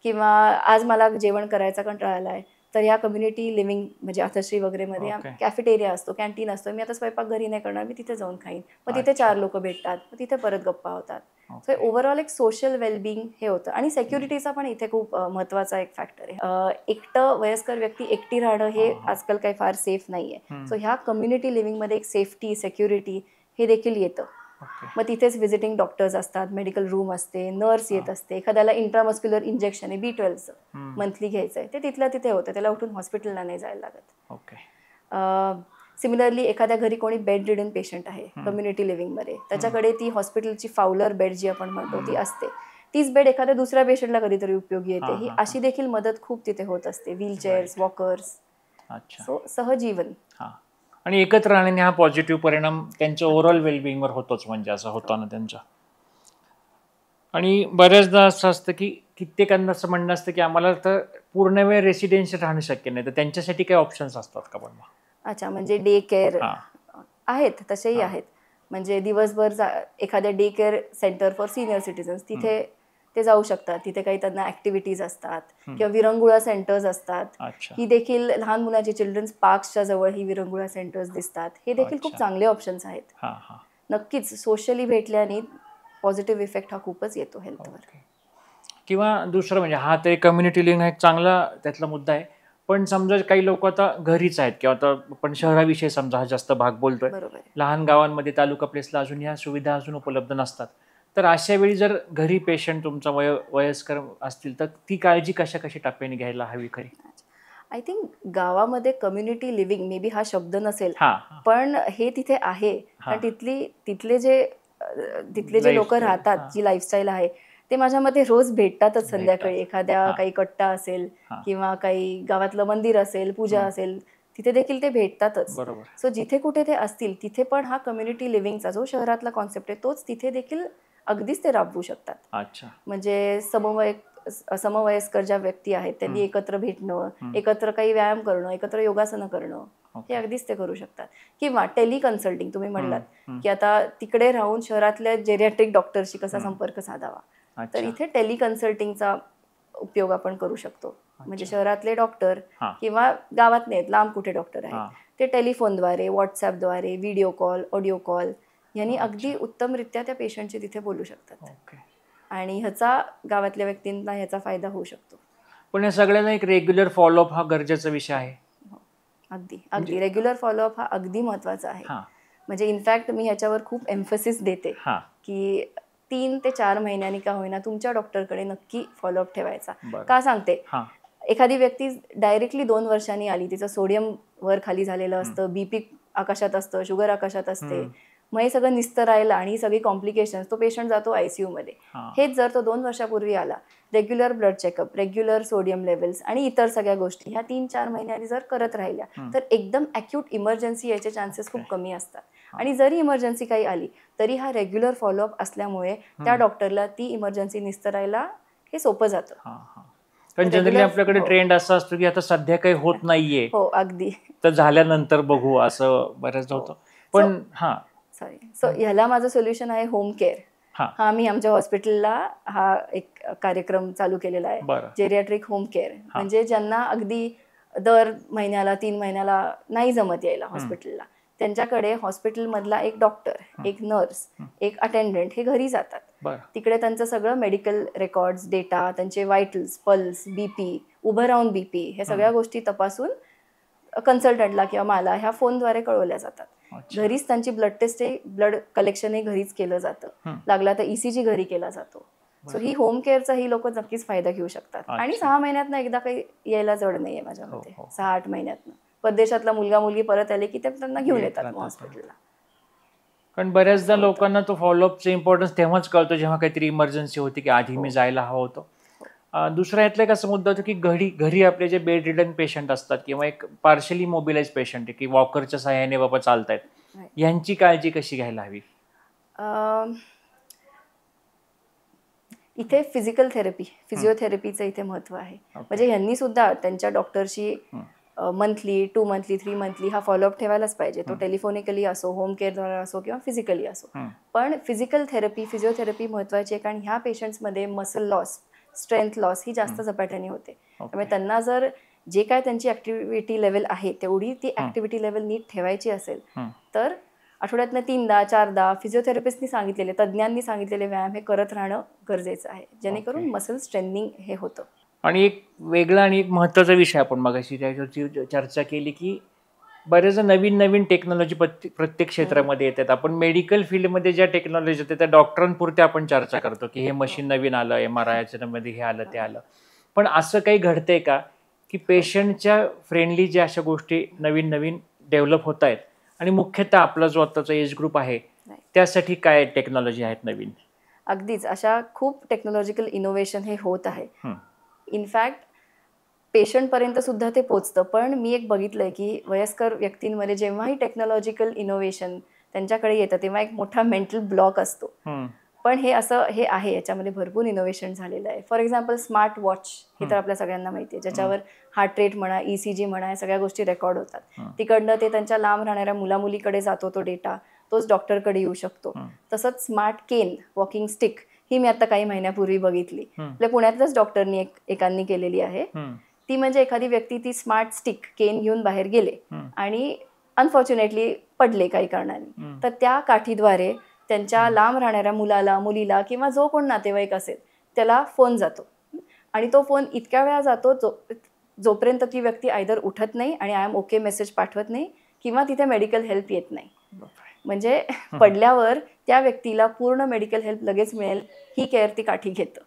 किंवा आज मला जेवण करायचा कंटाळा आलाय, तर ह्या कम्युनिटी लिव्हिंग म्हणजे अथश्री वगैरे मध्ये कॅफेटेरिया असतो, कॅन्टीन असतो, मी आता स्वयंपाक घरी नाही करणार, मी तिथे जाऊन खाईन, मग तिथे 4 लोक भेटतात, मग तिथे परत गप्पा होतात. सो ओव्हरऑल एक सोशल वेलबिंग हे होतं आणि सेक्युरिटीचा पण इथे खूप महत्वाचा एक फॅक्टर आहे. एकटं वयस्कर व्यक्ती एकटी राहणं हे आजकाल काही फार सेफ नाहीये. सो ह्या कम्युनिटी लिव्हिंगमध्ये एक सेफ्टी, सेक्युरिटी हे देखील येतं. मग तिथेच व्हिजिटिंग डॉक्टर्स असतात, मेडिकल रूम असते, नर्स येत असते, एखाद्याला इंट्रामस्क्युलर इंजेक्शन आहे B12चं मंथली घ्यायचं आहे, ते तिथल्या तिथे होतं, त्याला उठून हॉस्पिटलला नाही जायला लागत. सिमिलरली एखाद्या घरी कोणी बेड रिडन पेशंट आहे कम्युनिटी लिव्हिंगमध्ये, त्याच्याकडे ती हॉस्पिटलची फाउलर बेड जी आपण म्हणतो ती असते, तीच बेड एखाद्या दुसऱ्या पेशंटला कधीतरी उपयोगी येते. ही अशी देखील मदत खूप तिथे होत असते, व्हीलचेअर्स, वॉकर्स. सो सहजीवन आणि एकत्र राहण्याने हा पॉझिटिव्ह परिणाम त्यांच्या ओव्हरऑल वेलबिंगवर होतोच, म्हणजे असं होतं ना त्यांच्या. आणि बऱ्याचदा असं असतं की कित्येकांना असं म्हणणं असतं की आम्हाला तर पूर्ण वेळ रेसिडेन्शियल राहणं शक्य नाही, तर त्यांच्यासाठी काही ऑप्शन्स असतात का पण? अच्छा, म्हणजे डे केअर आहेत, तसेही आहेत. म्हणजे दिवसभर एखाद्या day care centre for senior citizens तिथे ते जाऊ शकतात, तिथे काही त्यांना ऍक्टिव्हिटीज असतात किंवा विरंगुळा सेंटर्स असतात. ही देखील लहान मुलांची चिल्ड्रन्स पार्क्सच्या जवळ ही विरंगुळा सेंटर्स दिसतात, हे देखील खूप चांगले ऑप्शन्स आहेत. नक्कीच सोशली भेटल्याने पॉझिटिव्ह इफेक्ट हा खूपच येतो हेल्थवर. किंवा दुसरं म्हणजे हा तर कम्युनिटी लिव्हिंग हा एक चांगला त्यातला मुद्दा आहे, पण समजा काही लोक आता घरीच आहेत किंवा आता आपण शहराविषयी समजा हा जास्त भाग बोलतोय, लहान गावांमध्ये तालुका प्लेसला अजून ह्या सुविधा अजून उपलब्ध नसतात, तर अशा वेळी जर घरी पेशंट तुमचा वयस्कर असतील तर ती काळजी कशा टप्प्याने घ्यायला हवी खरी? आय थिंक गावामध्ये कम्युनिटी लिव्हिंग मे बी हा शब्द नसेल, पण हे तिथे आहे. कारण तिथले जे लोक राहतात, जी लाईफस्टाईल आहे, ते माझ्या मते रोज भेटतातच संध्याकाळी. एखाद्या काही कट्टा असेल किंवा काही गावातलं मंदिर असेल, पूजा असेल, तिथे देखील ते भेटतातच. सो जिथे कुठे ते असतील तिथे पण हा कम्युनिटी लिव्हिंगचा जो शहरातला कॉन्सेप्ट आहे तोच तिथे देखील अगदीच ते राबवू शकतात. म्हणजे समवयस्कर ज्या व्यक्ती आहेत त्यांनी एकत्र भेटणं, एकत्र काही व्यायाम करणं, एकत्र योगासनं करणं, हे अगदीच ते करू शकतात. किंवा टेलिकन्सल्टिंग तुम्ही म्हणलात की आता तिकडे राहून शहरातल्या जेरियाट्रिक डॉक्टरशी कसा संपर्क साधावा, तर इथे टेलिकन्सल्टिंगचा उपयोग आपण करू शकतो. म्हणजे शहरातले डॉक्टर किंवा गावात नाहीत, लांब कुठे डॉक्टर आहेत, ते टेलिफोनद्वारे, व्हॉट्सअपद्वारे, व्हिडिओ कॉल, ऑडिओ कॉल यांनी अगदी उत्तमरित्या त्या पेशंटशी तिथे बोलू शकतात आणि ह्याचा गावातल्या व्यक्तींना ह्याचा फायदा होऊ शकतो. पण या सगळ्यांना एक रेग्युलर फॉलोअप हा गरजेचा विषय आहे. अगदी रेग्युलर फॉलोअप हा अगदी महत्वाचा आहे. म्हणजे इनफॅक्ट मी ह्याच्यावर खूप एम्फसिस देते हा की 3 ते 4 महिन्यांनी का होईना तुमच्या डॉक्टरकडे नक्की फॉलोअप ठेवायचा. बरं. का सांगते, हा एखादी व्यक्ती डायरेक्टली 2 वर्षांनी आली, तिचं सोडियम वर खाली झालेलं असतं, बीपी आकाशात असतं, शुगर आकाशात असते, मग हे सगळं निस्तं राहिलं आणि ही सगळी कॉम्प्लिकेशन्स, तो पेशंट जातो ICU मध्ये. हा हेच जर तो 2 वर्षापूर्वी आला, regular blood checkup, regular sodium levels आणि इतर सगळ्या गोष्टी ह्या 3-4 महिन्यांनी जर करत राहिल्या तर एकदम ॲक्यूट इमर्जन्सी यायचे चान्सेस खूप कमी असतात. आणि जरी इमर्जन्सी काही आली तरी हा रेग्युलर फॉलोअप असल्यामुळे त्या डॉक्टरला ती इमर्जन्सी निस्तरायला हे सोपं जातं. हा हा कारण जनरली आपल्याकडे ट्रेंड असा असतो की आता सध्या काही होत नाहीये, हो अगदी, तर झाल्यानंतर बघू असं बऱ्याचदा होतं. पण सॉरी, सो ह्याला माझं सोल्युशन आहे होम केअर. हा मी आमच्या हॉस्पिटलला हा एक कार्यक्रम चालू केलेला आहे, जेरियाट्रिक होम केअर. म्हणजे ज्यांना अगदी दर महिन्याला 3 महिन्याला नाही जमत यायला हॉस्पिटलला, त्यांच्याकडे हॉस्पिटलमधला एक डॉक्टर, एक नर्स, एक अटेंडंट हे घरी जातात. तिकडे त्यांचं सगळं मेडिकल रेकॉर्ड्स, डेटा, त्यांचे वायटल्स, पल्स, बीपी, उभं राहून बीपी, हे सगळ्या गोष्टी तपासून कन्सल्टंटला किंवा मला ह्या फोनद्वारे कळवल्या जातात. घरीच त्यांची ब्लड टेस्ट, ब्लड कलेक्शन हे घरीच केलं जातं. लागला तर ECG घरी केला जातो. सो ही होम केअरचा ही लोक नक्कीच फायदा घेऊ शकतात. आणि 6 महिन्यातनं एकदा काही यायला जड नाहीये माझ्या मते, 6-8 महिन्यातनं. परदेशातला मुलगा मुलगी परत आले की ते त्यांना घेऊन येतात हॉस्पिटलला. कारण बऱ्याचदा लोकांना तो फॉलोअपचा इम्पॉर्टन्स तेव्हाच कळतो जेव्हा काहीतरी इमर्जन्सी होती की आधी मी जायला हवं होतं. दुसरा यातला एक असा मुद्दा होतो की घरी आपले जे बेड रिडन पेशंट असतात किंवा एक पार्शली मोबिलाइज पेशंट आहे की वॉकरच्या सहाय्याने बाबा चालतायत, यांची काळजी कशी घ्यायला हवी? इथे फिजिकल थेरपी, फिजिओथेरपीचं इथे महत्त्व आहे. म्हणजे यांनी सुद्धा त्यांच्या डॉक्टरशी मंथली, 2 मंथली, 3 मंथली हा फॉलोअप ठेवायलाच पाहिजे. तो टेलिफोनिकली असो, होम केअरद्वारे असो किंवा फिजिकली असो. पण फिजिकल थेरपी, फिजिओथेरपी महत्त्वाची आहे, कारण ह्या पेशंट्समध्ये मसल लॉस, स्ट्रेंथ लॉस ही जास्त झपाट्याने होते. त्यामुळे त्यांना जर जे काय त्यांची ॲक्टिव्हिटी लेवल आहे तेवढी ती ॲक्टिव्हिटी लेवल नीट ठेवायची असेल तर आठवड्यातनं 3दा-4दा फिजिओथेरपिस्टनी सांगितलेले, तज्ज्ञांनी सांगितलेले व्यायाम हे करत राहणं गरजेचं आहे, जेणेकरून मसल स्ट्रेंथनिंग हे होतं. आणि एक वेगळा आणि एक महत्त्वाचा विषय आपण मगाशी त्याच्यावरची चर्चा केली की बरेच नवीन टेक्नॉलॉजी प्रत्येक क्षेत्रामध्ये येतात. आपण मेडिकल फील्डमध्ये ज्या टेक्नॉलॉजी होत्या त्या डॉक्टरांपुरते आपण चर्चा करतो की हे मशीन नवीन आलं, MRI मध्ये हे आलं, ते आलं. पण असं काही घडतंय का की पेशंटच्या फ्रेंडली ज्या अशा गोष्टी नवीन डेव्हलप होत आहेत आणि मुख्यतः आपला जो आताचा एज ग्रुप आहे त्यासाठी काय टेक्नॉलॉजी आहेत नवीन? अगदीच अशा खूप टेक्नॉलॉजिकल इनोव्हेशन हे होत आहे. इनफॅक्ट पेशंटपर्यंत सुद्धा ते पोचतं. पण मी एक बघितलंय की वयस्कर व्यक्तींमध्ये जेव्हाही टेक्नॉलॉजिकल इनोव्हेशन त्यांच्याकडे येतं तेव्हा एक मोठा मेंटल ब्लॉक असतो. पण हे आहे, याच्यामध्ये भरपूर इनोव्हेशन झालेलं आहे. फॉर एक्झाम्पल स्मार्ट वॉच हे तर आपल्या सगळ्यांना माहिती आहे, ज्याच्यावर हार्ट रेट म्हणा, ECG म्हणा, या सगळ्या गोष्टी रेकॉर्ड होतात. तिकडनं ते त्यांच्या लांब राहणाऱ्या मुलामुलीकडे जातो तो डेटा, तोच डॉक्टरकडे येऊ शकतो. तसंच स्मार्ट केन, वॉकिंग स्टिक ही मी आता काही महिन्यापूर्वी बघितली. आपल्या पुण्यातल्याच डॉक्टरनी एकांनी केलेली आहे. ती म्हणजे एखादी व्यक्ती ती स्मार्ट स्टिक केन घेऊन बाहेर गेले आणि अनफॉर्च्युनेटली पडले काही कारणाने, तर त्या काठीद्वारे त्यांच्या लांब राहणाऱ्या मुलाला, मुलीला किंवा जो कोण नातेवाईक असेल त्याला फोन जातो. आणि तो फोन इतक्या वेळा जातो जोपर्यंत ती व्यक्ती आयदर उठत नाही आणि आय एम ओके मेसेज पाठवत नाही किंवा तिथे मेडिकल हेल्प येत नाही. म्हणजे पडल्यावर त्या व्यक्तीला पूर्ण मेडिकल हेल्प लगेच मिळेल ही केअर ती काठी घेतं.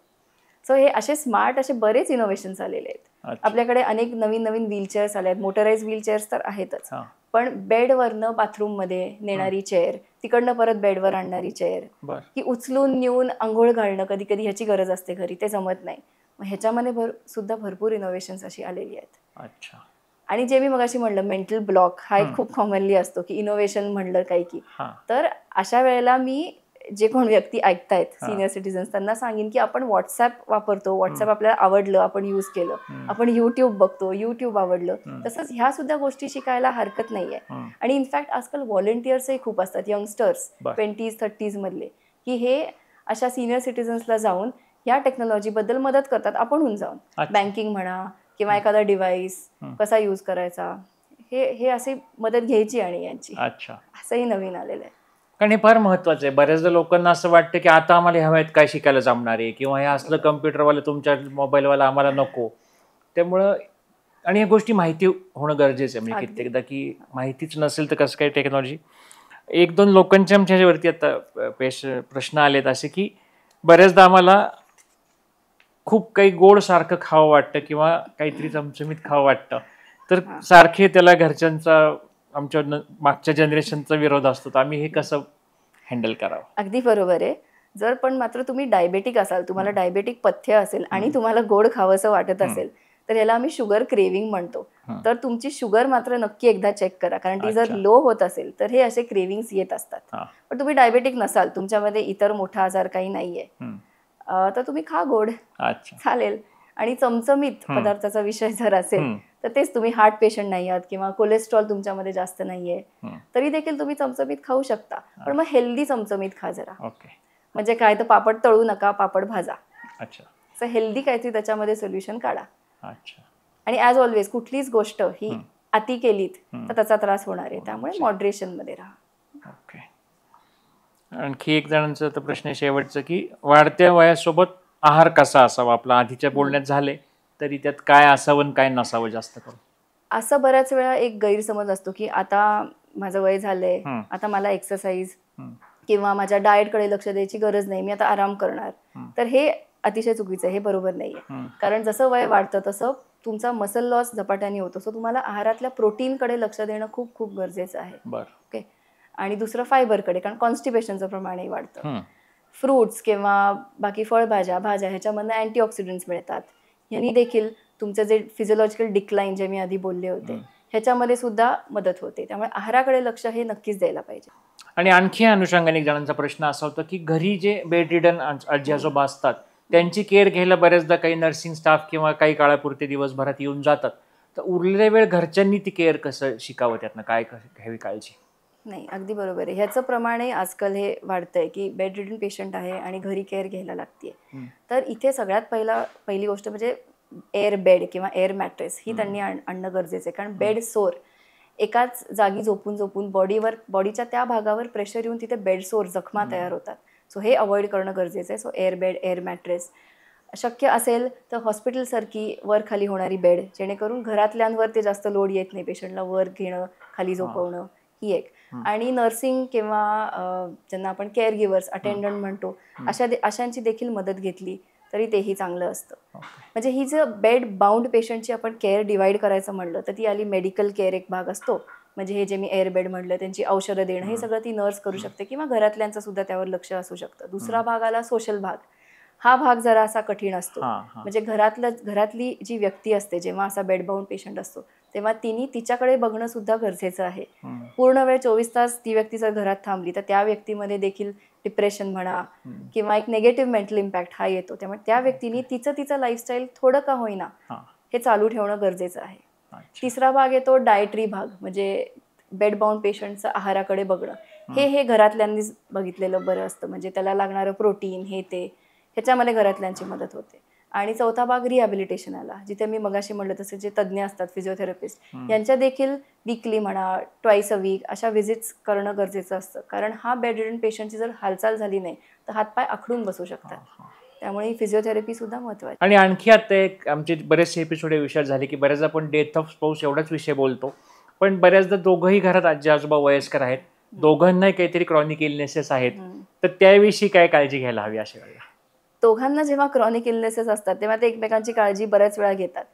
सो हे असे स्मार्ट असे बरेच इनोव्हेशन्स आलेले आहेत. आपल्याकडे अनेक नवीन व्हीलचेअर्स आले आहेत. मोटराइज व्हीलचेअर्स तर आहेतच, पण बेडवरनं बाथरूममध्ये नेणारी चेअर, तिकडनं परत बेडवर आणणारी चेअर, की उचलून नेऊन आंघोळ घालणं कधी कधी ह्याची गरज असते घरी, ते जमत नाही. मग ह्याच्यामध्ये सुद्धा भरपूर इनोव्हेशन्स अशी आलेली आहेत. अच्छा. आणि जे मी मगाशी म्हणलं मेंटल ब्लॉक हा एक खूप कॉमनली असतो की इनोव्हेशन म्हणलं काही की, तर अशा वेळेला मी जे कोण व्यक्ती ऐकतायत सिनियर सिटीजन्स त्यांना सांगेन की आपण व्हॉट्सॲप वापरतो, व्हॉट्सॲप आपल्याला आवडलं, आपण यूज केलं, आपण युट्यूब बघतो, युट्यूब आवडलं, तसंच ह्या सुद्धा गोष्टी शिकायला हरकत नाहीये. आणि इनफॅक्ट आजकाल व्हॉलंटियर्सही खूप असतात, यंगस्टर्स 20s-30s मधले, की हे अशा सिनियर सिटीजन्सला जाऊन ह्या टेक्नॉलॉजीबद्दल मदत करतात आपणहून जाऊन. बँकिंग म्हणा किंवा एखादा डिव्हाइस कसा यूज करायचा, हे अशी मदत घ्यायची आणि यांची. अच्छा, असंही नवीन आलेलं आहे. कारण हे फार महत्वाचं आहे. बऱ्याचदा लोकांना असं वाटतं की आता आम्हाला ह्या वयात काय शिकायला जमणार आहे किंवा हे असलं कम्प्युटरवालं तुमच्या मोबाईलवाला आम्हाला नको. त्यामुळं आणि या गोष्टी माहिती होणं गरजेचं आहे. म्हणजे कित्येकदा की माहितीच नसेल तर कसं काय टेक्नॉलॉजी. एक दोन लोकांच्या आमच्यावरती आता प्रश्न आलेत असे की बऱ्याचदा आम्हाला खूप काही गोड सारखं खावं वाटतं किंवा काहीतरी चमचमीत खावं वाटतं, तर सारखे त्याला घरच्यांचा आमच्या मागच्या जनरेशनचा विरोध असतो, तर आम्ही हे कसं हँडल करावं? अगदी बरोबर आहे. जर पण मात्र तुम्ही डायबेटिक असाल, तुम्हाला डायबेटिक पथ्य असेल आणि तुम्हाला गोड खावंसं वाटत असेल, तर याला आम्ही शुगर क्रेविंग म्हणतो. तर तुमची शुगर मात्र नक्की एकदा चेक करा, कारण ती जर लो होत असेल तर हे असे क्रेविंग्स येत असतात. पण तुम्ही डायबेटिक नसाल, तुमच्यामध्ये इतर मोठा आजार काही नाहीये, तर तुम्ही खा गोड, चालेल. आणि चमचमीत पदार्थाचा विषय जर असेल तर तेच, तुम्ही हार्ट पेशंट नाही आहात किंवा कोलेस्ट्रॉल तुमच्यामध्ये जास्त नाहीये, तरी देखील तुम्ही चमचमीत खाऊ शकता, पण मग हेल्दी चमचमीत खा जरा. म्हणजे काय, तर पापड तळू नका, पापड भाजा. असं हेल्दी काहीतरी त्याच्यामध्ये सोल्युशन काढा. आणि ॲज ऑलवेज कुठलीच गोष्ट ही अति केलीत तर त्याचा त्रास होणार आहे, त्यामुळे मॉडरेशन मध्ये राहा. आणखी एक जणांचा प्रश्न शेवटचा की वाढत्या वयासोबत आहार कसा असावा आपला? आधीच्या बोलण्यात झाले, तरी त्यात काय असावं काय नसावं जास्त करून? असं बऱ्याच वेळा एक गैरसमज असतो की आता माझं वय झालंय, आता मला एक्सरसाइज किंवा माझ्या डाएटकडे लक्ष द्यायची गरज नाही, मी आता आराम करणार. तर हे अतिशय चुकीचं आहे, हे बरोबर नाहीये. कारण जसं वय वाढतं तसं तुमचा मसल लॉस झपाट्याने होतो, सो तुम्हाला आहारातल्या प्रोटीनकडे लक्ष देणं खूप खूप गरजेचं आहे. ओके. आणि दुसरं फायबरकडे, कारण कॉन्स्टिपेशनचं प्रमाणही वाढतं. फ्रूट्स किंवा बाकी फळभाज्या, भाज्या ह्याच्यामधनं अँटीऑक्सिडंट्स मिळतात, यांनी देखील तुमचं जे फिजिओलॉजिकल डिक्लाइन जे मी आधी बोलले होते ह्याच्यामध्ये सुद्धा मदत होते. त्यामुळे आहाराकडे लक्ष हे नक्कीच द्यायला पाहिजे. आणि आणखी अनुषंगाने एक जणांचा प्रश्न असा होता की घरी जे बेड रिडन आजी आजोबा असतात त्यांची केअर घ्यायला बऱ्याचदा काही नर्सिंग स्टाफ किंवा काही काळापुरते दिवसभरात येऊन जातात, तर उरलेल्या वेळ घरच्यांनी ती केअर कसं शिकावं, त्यातनं काय घ्यावी काळजी? नाही, अगदी बरोबर आहे. ह्याचं प्रमाणे आजकाल हे वाढतंय की बेड रिडन पेशंट आहे आणि घरी केअर घ्यायला लागते. तर इथे सगळ्यात पहिली गोष्ट म्हणजे एअर बेड किंवा एअर मॅट्रेस ही त्यांनी आणणं गरजेचं आहे. कारण बेड सोर, एकाच जागी झोपून झोपून बॉडीच्या त्या भागावर प्रेशर येऊन तिथे बेड सोर, जखमा तयार होतात. सो हे अवॉइड करणं गरजेचं आहे. So air bed, air mattress, शक्य असेल तर हॉस्पिटलसारखी वर खाली होणारी बेड, जेणेकरून घरातल्यांवर ते जास्त लोड येत नाही, पेशंटला वर घेणं, खाली झोपवणं, ही एक. आणि नर्सिंग किंवा ज्यांना आपण केअर गिव्हर्स, अटेंडंट म्हणतो, अशांची देखील मदत घेतली तरी तेही चांगलं असतं. म्हणजे ही जर बेड बाउंड पेशंटची आपण केअर डिवाइड करायचं म्हणलं तर ती आली मेडिकल केअर एक भाग असतो, म्हणजे हे जे मी एअर बेड म्हणलं त्यांची औषधं देणं, हे सगळं ती नर्स करू शकते किंवा घरातल्यांचं सुद्धा त्यावर लक्ष असू शकतं. दुसरा भाग आला सोशल भाग. हा भाग जरा असा कठीण असतो. म्हणजे घरातली जी व्यक्ती असते, जेव्हा असा बेड बाउंड पेशंट असतो तेव्हा तिच्याकडे बघणं सुद्धा गरजेचं आहे. पूर्ण वेळ 24 तास ती व्यक्ती जर घरात थांबली तर त्या व्यक्तीमध्ये देखील डिप्रेशन म्हणा किंवा एक निगेटिव्ह मेंटल इम्पॅक्ट हा येतो. त्यामुळे त्या व्यक्तीने तिचं लाईफस्टाईल थोडं का होईना हे चालू ठेवणं गरजेचं आहे. तिसरा भाग येतो डाएटरी भाग, म्हणजे बेड बाउंड पेशंटचं आहाराकडे बघणं. हे घरातल्यांनीच बघितलेलं बरं असतं, म्हणजे त्याला लागणारं प्रोटीन हे ते ह्याच्यामध्ये घरातल्यांची मदत होते. आणि चौथा भाग रिहॅबिलिटेशन आला, जिथे मी मगाशी म्हणलं तसे जे तज्ज्ञ असतात, फिजिओथेरपिस्ट, यांच्या देखील वीकली म्हणा, ट्वाईस अ वीक अशा व्हिजिट्स करणं गरजेचं असतं. कारण हा बेड रिडन पेशंटची जर हालचाल झाली नाही तर हातपाय आखडून बसू शकतात. त्यामुळे फिजिओथेरपी सुद्धा महत्त्वाची. आणि आणखी आता एक आमचे बरेचसे एपिसोड या विषयात झाले की बऱ्याचदा आपण डेथ ऑफ स्पाऊस एवढाच विषय बोलतो, पण बऱ्याचदा दोघंही घरात आजी आजोबा वयस्कर आहेत, दोघांनाही काहीतरी क्रॉनिक इलनेसेस आहेत, तर त्याविषयी काय काळजी घ्यायला हवी अशा वेळेला? दोघांना जेव्हा क्रॉनिक इलनेसेस असतात तेव्हा ते एकमेकांची काळजी बऱ्याच वेळा घेतात.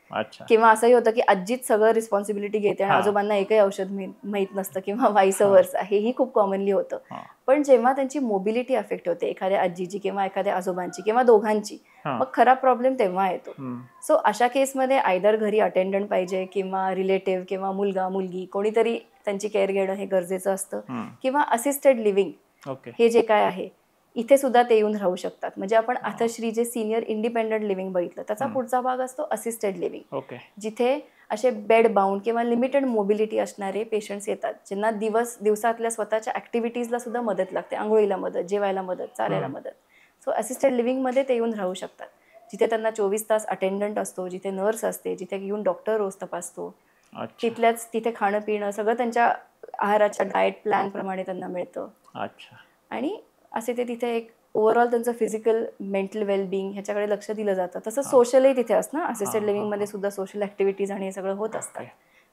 किंवा असंही होतं की आजीच सगळं रिस्पॉन्सिबिलिटी घेते आणि आजोबांना एकही औषध माहीत नसतं किंवा वाईस वर्सा, हेही खूप कॉमनली होतं. पण जेव्हा त्यांची मोबिलिटी अफेक्ट होते, एखाद्या आजीची किंवा एखाद्या आजोबांची किंवा दोघांची, मग खरा प्रॉब्लेम तेव्हा येतो. सो अशा केसमध्ये आयदर घरी अटेंडंट पाहिजे किंवा रिलेटिव्ह किंवा मुलगा मुलगी कोणीतरी त्यांची केअर घेणं हे गरजेचं असतं. किंवा असिस्टेड लिव्हिंग हे जे काय आहे इथे सुद्धा ते येऊन राहू शकतात. म्हणजे आपण आथश्री जे सिनियर इंडिपेंडंट लिव्हिंग बघितलं, त्याचा पुढचा भाग असतो असिस्टेड लिव्हिंग, जिथे असे बेड बाउंड किंवा लिमिटेड मोबिलिटी असणारे पेशंट्स येतात, ज्यांना दिवसातल्या स्वतःच्या ऍक्टिव्हिटीजला सुद्धा मदत लागते, आंघोळीला मदत, जेवायला मदत, चालायला मदत. सो असिस्टेड लिव्हिंगमध्ये ते येऊन राहू शकतात, जिथे त्यांना 24 तास अटेंडंट असतो, जिथे नर्स असते, जिथे येऊन डॉक्टर रोज तपासतो, तिथे खाणं पिणं सगळं त्यांच्या आहाराच्या डाएट प्लॅन प्रमाणे त्यांना मिळतं. आणि असे ते तिथे एक ओव्हरऑल त्यांचं फिजिकल मेंटल वेलबिंग ह्याच्याकडे लक्ष दिलं जातं. तसं सोशलही तिथे असतं. असिस्टेड लिव्हिंगमध्ये सुद्धा सोशल ऍक्टिव्हिटीज आणि हे सगळं होत असतात,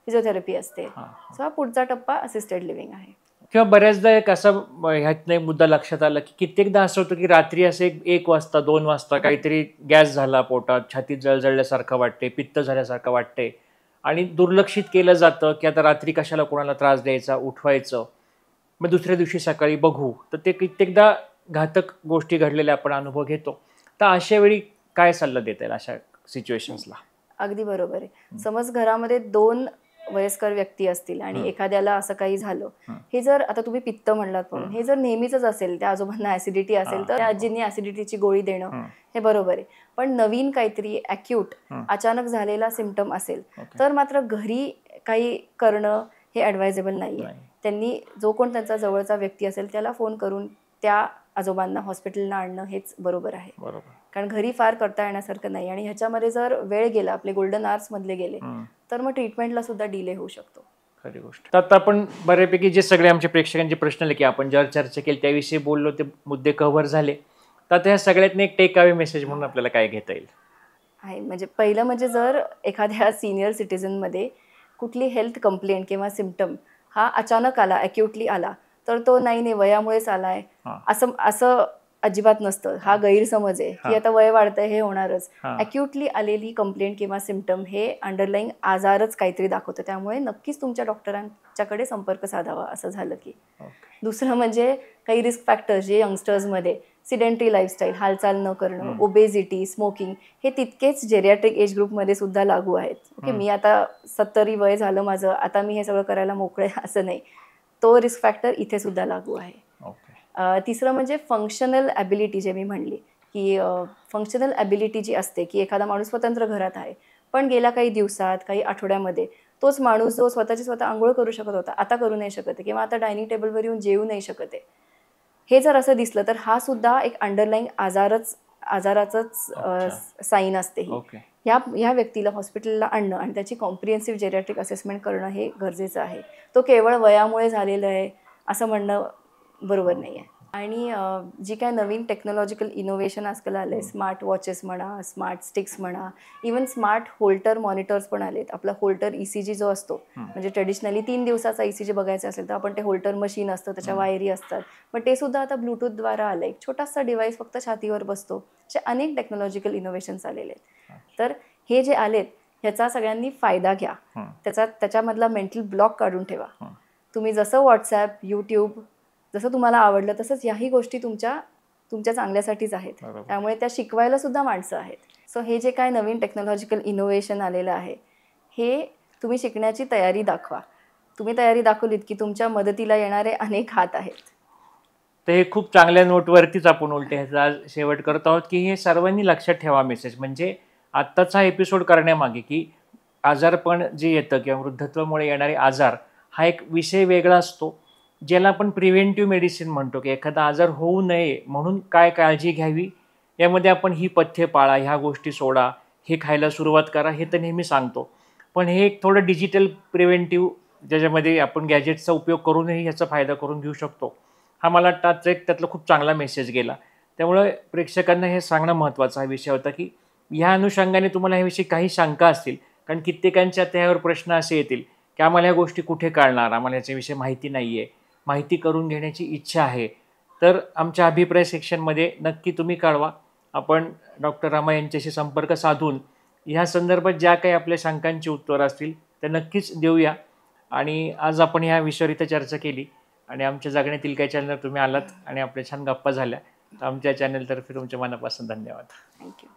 फिजिओथेरपी असते. सो हा पुढचा टप्पा असिस्टेड लिव्हिंग आहे. किंवा बऱ्याचदा एक असा ह्यात एक मुद्दा लक्षात आला की कित्येकदा असं होतं की रात्री असे 1 वाजता 2 वाजता काहीतरी गॅस झाला पोटात, छातीत जळजळल्यासारखं वाटते, पित्त झाल्यासारखं वाटते आणि दुर्लक्षित केलं जातं की आता रात्री कशाला कोणाला त्रास द्यायचा, उठवायचं, मग दुसऱ्या दिवशी सकाळी बघू. तर ते कित्येकदा घातक गोष्टी घडलेल्या आपण अनुभव घेतो. तर अशा वेळी काय सल्ला देता येईल अशा सिच्युएशन्सला? अगदी बरोबर आहे. समज घरामध्ये 2 वयस्कर व्यक्ती असतील आणि एखाद्याला असं काही झालं, हे जर आता तुम्ही पित्त म्हणलात म्हणून, हे जर नेहमीचंच असेल, त्या आजोबांना ऍसिडिटी असेल तर त्या आजींनी ऍसिडिटीची गोळी देणं हे बरोबर आहे. पण नवीन काहीतरी ॲक्यूट अचानक झालेला सिम्पटम असेल तर मात्र घरी काही करणं हे ॲडवायझेबल नाही आहे. त्यांनी जो कोण त्यांचा जवळचा व्यक्ती असेल त्याला फोन करून त्या आजोबांना हॉस्पिटलला आणणं हेच बरोबर आहे. कारण घरी फार करता येण्यासारखं नाही आणि ह्याच्यामध्ये जर वेळ गेला, आपले गोल्डन आवर्स मधले गेले तर मग ट्रीटमेंटला सुद्धा डिले होऊ शकतो. खरी गोष्ट. तर आता आपण बऱ्यापैकी जे सगळे आमच्या प्रेक्षकांचे प्रश्न आले की आपण ज्यावर चर्चा केली त्याविषयी बोललो, ते मुद्दे कव्हर झाले. तर आता ह्या सगळ्यातनं एक टेक अवे मेसेज म्हणून आपल्याला काय घेता येईल? आहे म्हणजे पहिलं म्हणजे जर एखाद्या सिनियर सिटीजनमध्ये कुठली हेल्थ कंप्लेंट किंवा सिम्पटम हा अचानक आला, ॲक्यूटली आला, तर तो नाही वयामुळेच आलाय असं असं अजिबात नसतं. हा गैरसमज आहे की आता वय वाढतंय हे होणारच. ॲक्यूटली आलेली कंप्लेंट किंवा सिम्पटम हे अंडरलाईंग आजारच काहीतरी दाखवतं. त्यामुळे नक्कीच तुमच्या डॉक्टरांच्याकडे संपर्क साधावा असं झालं की. दुसरं म्हणजे काही रिस्क फॅक्टर्स जे यंगस्टर्समध्ये, सिडेंटरी लाईफस्टाईल, हालचाल न करणं, ओबेसिटी, स्मोकिंग हे तितकेच जेरियाट्रिक एज ग्रुपमध्ये सुद्धा लागू आहेत. ओके, मी आता 70 वय झालं माझं, आता मी हे सगळं करायला मोकळे असं नाही. तो रिस्क फॅक्टर इथे सुद्धा लागू आहे. तिसरं म्हणजे फंक्शनल ॲबिलिटी, जे मी म्हणली की फंक्शनल ॲबिलिटी जी असते की एखादा माणूस स्वतंत्र घरात आहे पण गेल्या काही दिवसात, काही आठवड्यामध्ये तोच माणूस जो स्वतः आंघोळ करू शकत होता आता करू नाही शकत आहे किंवा आता डायनिंग टेबलवर येऊन जेवू नाही शकत आहे, हे जर असं दिसलं तर हा सुद्धा एक अंडरलाईंग आजाराचंच साईन असते. ह्या व्यक्तीला हॉस्पिटलला आणणं आणि त्याची कॉम्प्रिहेन्सिव्ह जेरियाट्रिक असेसमेंट करणं हे गरजेचं आहे. तो केवळ वयामुळे झालेलं आहे असं म्हणणं बरोबर नाही आहे. आणि जी काय नवीन टेक्नॉलॉजिकल इनोव्हेशन आजकाल आलं आहे, स्मार्ट वॉचेस म्हणा, स्मार्ट स्टिक्स म्हणा, इवन स्मार्ट होल्टर मॉनिटर्स पण आलेत. आपला होल्टर ECG जो असतो, म्हणजे ट्रेडिशनली 3 दिवसाचा ECG बघायचा असेल तर आपण ते होल्टर मशीन असतं, त्याच्या वायरी असतात, पण ते सुद्धा आता ब्लूटूथद्वारा आलं. एक छोटासा डिव्हाइस फक्त छातीवर बसतो. असे अनेक टेक्नॉलॉजिकल इनोव्हेशन्स आलेले आहेत. तर हे जे आलेत ह्याचा सगळ्यांनी फायदा घ्या. त्याच्यामधला मेंटल ब्लॉक काढून ठेवा. तुम्ही जसं व्हॉट्सॲप, यूट्यूब जसं तुम्हाला आवडलं तसंच याही गोष्टी तुमच्या चांगल्यासाठीच आहेत. त्यामुळे त्या शिकवायला सुद्धा माणसं आहेत. सो हे जे काय नवीन टेक्नॉलॉजिकल इनोव्हेशन आलेलं आहे हे तुम्ही शिकण्याची तयारी दाखवा. तुम्ही तयारी दाखवलीत की तुमच्या मदतीला येणारे अनेक हात आहेत. तर हे खूप चांगल्या नोटवरतीच आपण उलटे ह्याचा आज शेवट करत आहोत की हे सर्वांनी लक्षात ठेवा मेसेज. म्हणजे आत्ताचा एपिसोड करण्यामागे की आजारपण जे येतं किंवा वृद्धत्वामुळे येणारे आजार हा एक विषय वेगळा असतो, ज्याला आपण प्रिव्हेंटिव्ह मेडिसिन म्हणतो. की एखादा आजार होऊ नये म्हणून काय काळजी घ्यावी, यामध्ये आपण ही पथ्ये पाळा, ह्या गोष्टी सोडा, हे खायला सुरुवात करा, हे तर नेहमी सांगतो. पण हे एक थोडं डिजिटल प्रिव्हेंटिव्ह, ज्याच्यामध्ये आपण गॅजेटचा उपयोग करूनही ह्याचा फायदा करून घेऊ शकतो, हा मला वाटतं एक त्यातला खूप चांगला मेसेज गेला. त्यामुळे प्रेक्षकांना हे सांगणं महत्त्वाचा हा विषय होता की ह्या अनुषंगाने तुम्हाला ह्याविषयी काही शंका असतील, कारण कित्येकांच्या त्यावर प्रश्न असे येतील की आम्हाला ह्या गोष्टी कुठे कळणार, आम्हाला याच्याविषयी माहिती नाही आहे, माहिती करून घेण्याची इच्छा आहे, तर आमच्या अभिप्राय सेक्शनमध्ये नक्की तुम्ही कळवा. आपण डॉक्टर रमा यांच्याशी संपर्क साधून ह्या संदर्भात ज्या काही आपल्या शंकांची उत्तरं असतील त्या नक्कीच देऊया. आणि आज आपण ह्या विषयावर इथं चर्चा केली आणि आमच्या जगण्यातील काही चॅनलवर तुम्ही आलात आणि आपल्या छान गप्पा झाल्या. तर आमच्या चॅनलतर्फे तुमच्या मनापासून धन्यवाद. थँक्यू.